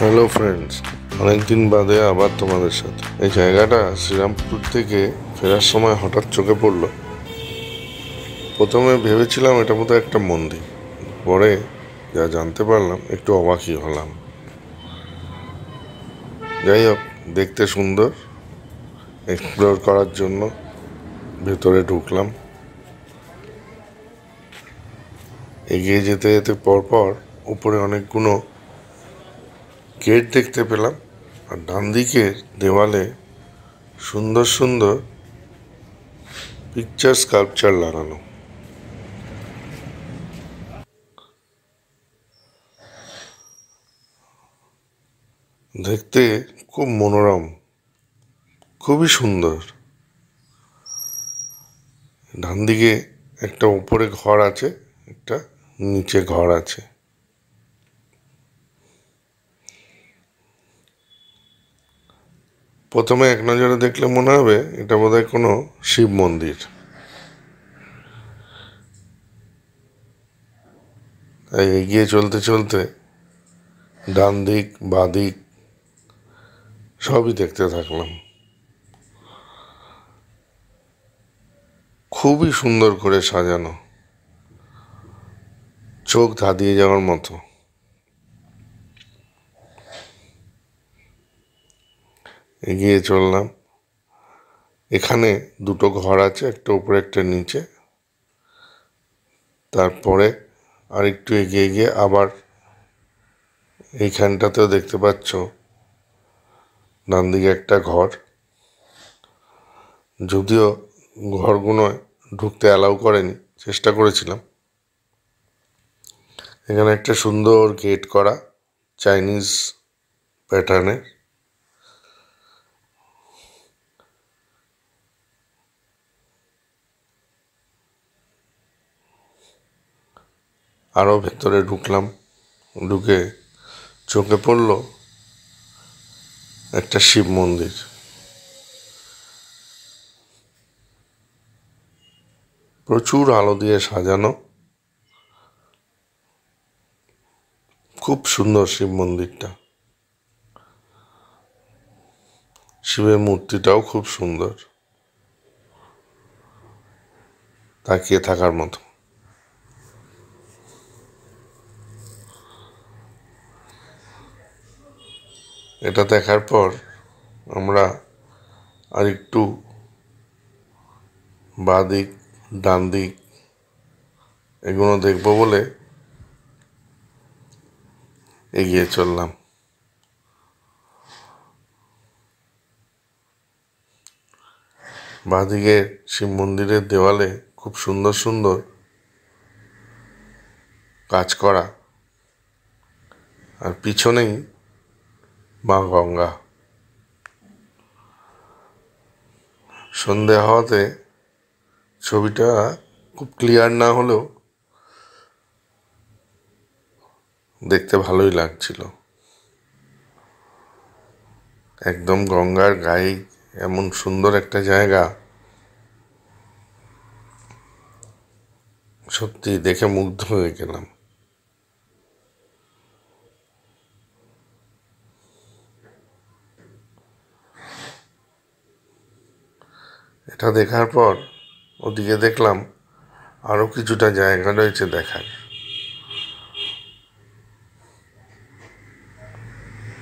Hello friends, অনেকদিন বাদে আবার তোমাদের সাথে। এই জায়গাটা শ্রীরামপুর থেকে ফেরার সময় হঠাৎ চোখে পড়লো। প্রথমে ভেবেছিলাম এটা বোধহয় একটা মন্দির, পরে যা জানতে পারলাম একটু অবাকই হলাম। যাই হোক, দেখতে সুন্দর, এক্সপ্লোর করার জন্য ভেতরে ঢুকলাম। এগিয়ে যেতে যেতে পরপর উপরে অনেকগুলো গেট দেখতে পেলাম, আর ডান দিকের দেওয়ালে সুন্দর সুন্দর পিকচার স্কাল্পচার লাগানো। দেখতে খুব মনোরম, খুবই সুন্দর। ডান দিকে একটা উপরে ঘর আছে, একটা নিচে ঘর আছে। প্রথমে এক নজরে দেখলে মনে হবে এটা বোধহয় কোনো শিব মন্দির। তাই এগিয়ে চলতে চলতে ডান দিক বাঁ দিক সবই দেখতে থাকলাম। খুবই সুন্দর করে সাজানো, চোখ ধাঁধিয়ে যাওয়ার মতো। এগিয়ে চললাম। এখানে দুটো ঘর আছে, একটা উপরে একটা নিচে। তারপরে আর একটু এগিয়ে গিয়ে আবার এইখানটাতেও দেখতে পাচ্ছ ডান দিকে একটা ঘর। যদিও ঘরগুলো ঢুকতে অ্যালাউ করেনি, চেষ্টা করেছিলাম। এখানে একটা সুন্দর গেট করা, চাইনিজ প্যাটার্নের। আরও ভেতরে ঢুকলাম। ঢুকে চোখে পড়ল একটা শিব মন্দির। প্রচুর আলো দিয়ে সাজানো, খুব সুন্দর শিব মন্দিরটা। শিবের মূর্তিটাও খুব সুন্দর, তাকিয়ে থাকার মতো। এটা দেখার পর আমরা আর একটু বাঁ দিক ডান দিক এগুলো দেখবো বলে এগিয়ে চললাম। বাঁ দিকে শিব মন্দিরের দেওয়ালে খুব সুন্দর সুন্দর কাজ করা, আর পিছনেই মা গঙ্গা। সন্ধে হওয়াতে ছবিটা খুব ক্লিয়ার না হলেও দেখতে ভালোই লাগছিল। একদম গঙ্গার গায়ে এমন সুন্দর একটা জায়গা, সত্যি দেখে মুগ্ধ হয়ে গেলাম। এটা দেখার পর ওদিকে দেখলাম আরও কিছুটা জায়গা রয়েছে দেখার।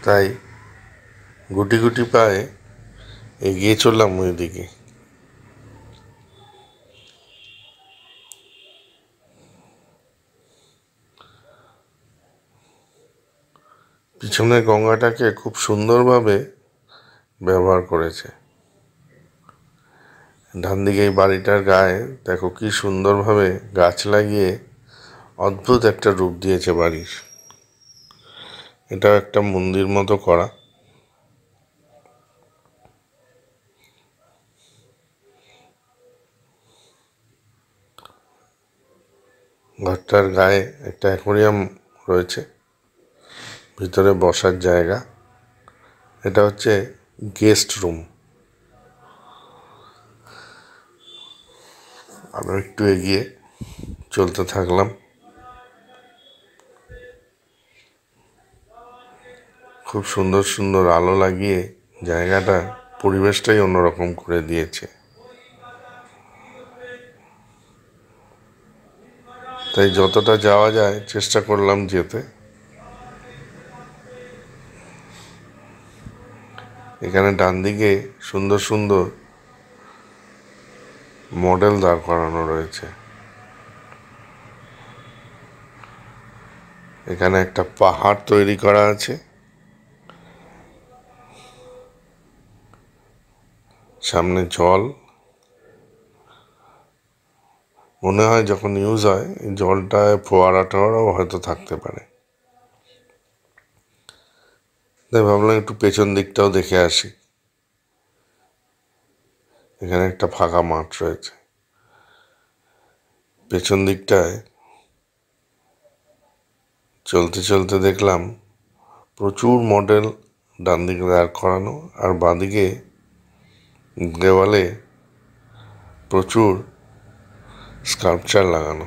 তাই গুটি গুটি পায়ে এগিয়ে চললাম ওই দিকে। পিছনের গঙ্গাটাকে খুব সুন্দরভাবে ব্যবহার করেছে। ডান দিকে এই বাড়িটার গায়ে দেখো কি সুন্দরভাবে গাছ লাগিয়ে অদ্ভুত একটা রূপ দিয়েছে বাড়ির। এটাও একটা মন্দির মতো করা। ঘরটার গায়ে একটা অ্যাকোয়ারিয়াম রয়েছে, ভিতরে বসার জায়গা। এটা হচ্ছে গেস্ট রুম। আরও একটু এগিয়ে চলতে থাকলাম। খুব সুন্দর সুন্দর আলো লাগিয়ে জায়গাটা পরিবেশটাই অন্যরকম করে দিয়েছে। তাই যতটা যাওয়া যায় চেষ্টা করলাম যেতে। এখানে ডান দিকে সুন্দর সুন্দর মডেল দাঁড় করানো রয়েছে। এখানে একটা পাহাড় তৈরি করা আছে, সামনে জল। মনে হয় যখন ইউজ হয় এই জলটায় ফোয়ারা টোয়ারাও হয়তো থাকতে পারে। তাই ভাবলাম একটু পেছন দিকটাও দেখে আসি। এখানে একটা ফাঁকা মাঠ রয়েছে। পেছন দিকটায় চলতে চলতে দেখলাম প্রচুর মডেল ডান দিকে দাঁড় করানো, আর বাঁদিকে দেওয়ালে প্রচুর স্কাল্পচার লাগানো।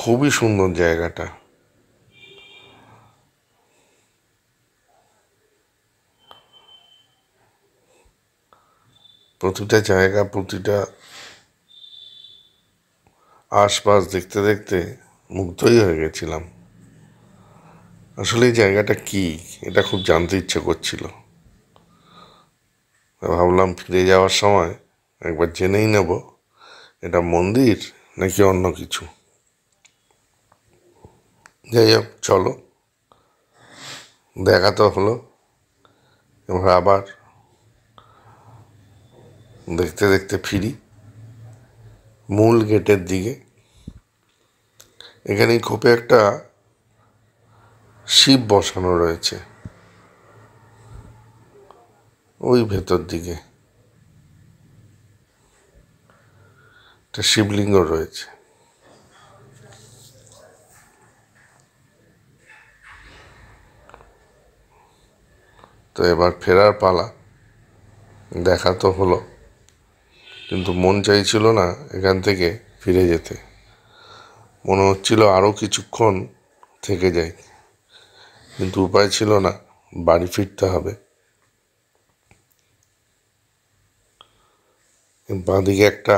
খুবই সুন্দর জায়গাটা। প্রতিটা জায়গা, প্রতিটা আশপাশ দেখতে দেখতে মুগ্ধই হয়ে গেছিলাম। আসলে এই জায়গাটা কি, এটা খুব জানতে ইচ্ছে করছিল। ভাবলাম ফিরে যাওয়ার সময় একবার জেনেই নেব এটা মন্দির নাকি অন্য কিছু। যাই হোক, চলো, দেখা তো হলো। এবার আবার দেখতে দেখতে ফিরি মূল গেটের দিকে। এখানে খোপে একটা শিব বসানো রয়েছে, ওই ভেতর দিকে একটা শিবলিঙ্গ রয়েছে। তো এবার ফেরার পালা। দেখা তো হলো, কিন্তু মন চাইছিল না এখান থেকে ফিরে যেতে। মনে হচ্ছিল আরও কিছুক্ষণ থেকে যাই, কিন্তু উপায় ছিল না, বাড়ি ফিরতে হবে। বাঁদিকে একটা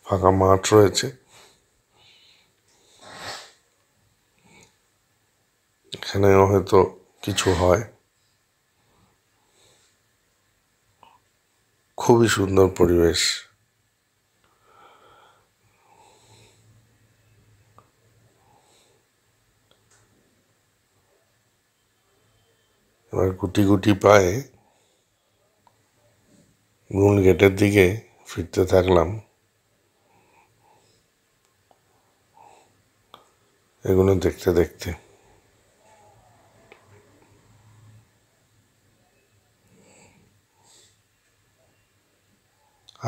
ফাঁকা মাঠ রয়েছে, এখানেও হয়তো কিছু হয়। খুবই সুন্দর পরিবেশ। এবার গুটি গুটি পায়ে মূল গেটের দিকে ফিরতে থাকলাম। এগুলো দেখতে দেখতে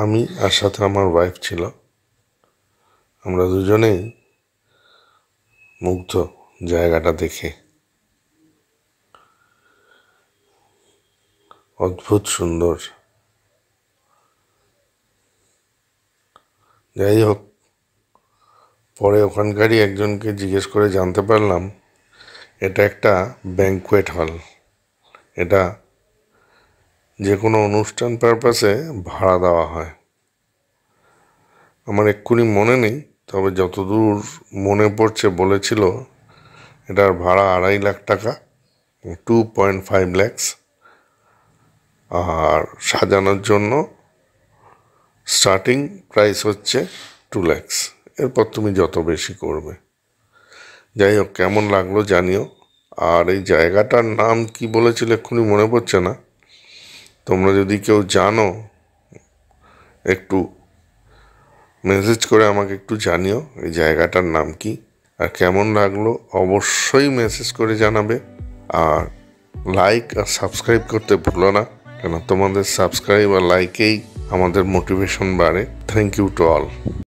আমি আর সাথে আমার ওয়াইফ ছিল, আমরা দুজনেই মুগ্ধ জায়গাটা দেখে। অদ্ভুত সুন্দর। যাই হোক, পরে ওখানকারই একজনকে জিজ্ঞেস করে জানতে পারলাম এটা একটা ব্যাংকুয়েট হল। এটা যে কোনো অনুষ্ঠান পারপাসে ভাড়া দেওয়া হয়। আমার এক্ষুনি মনে নেই, তবে যতদূর মনে পড়ছে বলেছিল এটার ভাড়া 2.5 লাখ টাকা, 2.5 lakhs। আর সাজানোর জন্য স্টার্টিং প্রাইস হচ্ছে 2 lakhs। এরপর তুমি যত বেশি করবে। যাই হোক, কেমন লাগলো জানিও। আর এই জায়গাটার নাম কি বলেছিল এক্ষুনি মনে পড়ছে না। তোমরা যদি কেউ জানো একটু মেসেজ করে আমাকে একটু জানিও এই জায়গাটার নাম কি আর কেমন লাগলো। অবশ্যই মেসেজ করে জানাবে। আর লাইক আর সাবস্ক্রাইব করতে ভুলো না, কেন তোমাদের সাবস্ক্রাইব আর লাইকেই আমাদের মোটিভেশন বাড়ে। Thank you to all.